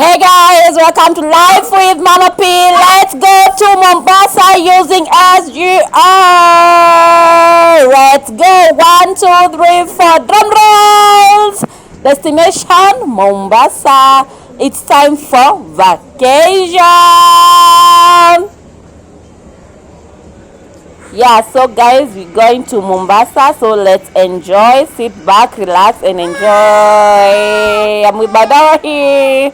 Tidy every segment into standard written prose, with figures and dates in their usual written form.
Hey guys, welcome to Life with Mama P. Let's go to Mombasa using SGR. Let's go. 1, 2, 3, 4. Drum rolls. Destination Mombasa. It's time for vacation. Yeah, so guys, we're going to Mombasa, so let's enjoy. Sit back, relax, and enjoy. I'm with Badara here.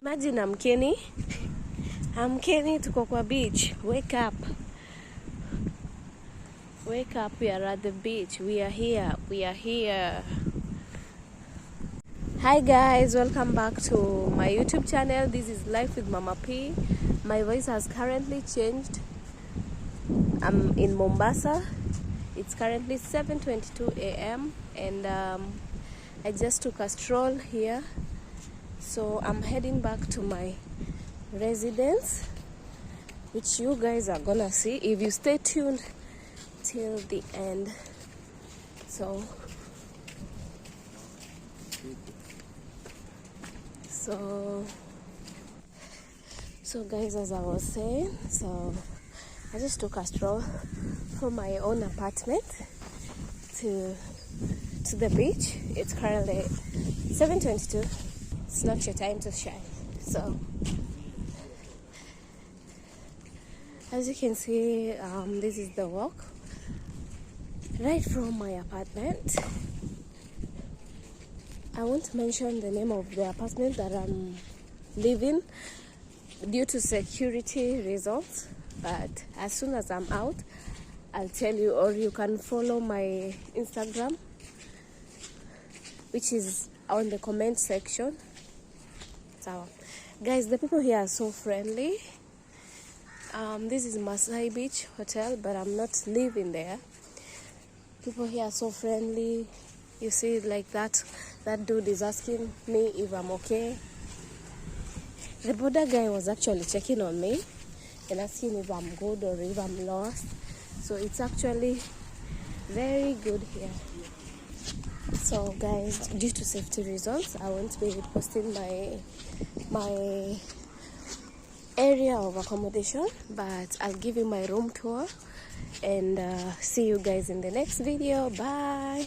Imagine amkeni tuko kwa beach. Wake up, we are at the beach. We are here. Hi guys, welcome back to my YouTube channel. This is Life with Mama P. My voice has currently changed. I'm in Mombasa. It's currently 7:22 a.m. and I just took a stroll here. So I'm heading back to my residence, which you guys are gonna see if you stay tuned till the end. So guys, as I was saying, so I just took a stroll from my own apartment to the beach. It's currently 7:22. It's not your time to shine. So as you can see, this is the walk right from my apartment. I won't mention the name of the apartment that I'm living due to security reasons, but as soon as I'm out, I'll tell you, or you can follow my Instagram, which is on the comment section. So guys, the people here are so friendly. This is Masai Beach Hotel, but I'm not living there. People here are so friendly. You see, like that dude is asking me if I'm okay. The border guy was actually checking on me and asking if I'm good or if I'm lost. So it's actually very good here. So guys, due to safety reasons, I won't be posting my area of accommodation, but I'll give you my room tour and see you guys in the next video. Bye.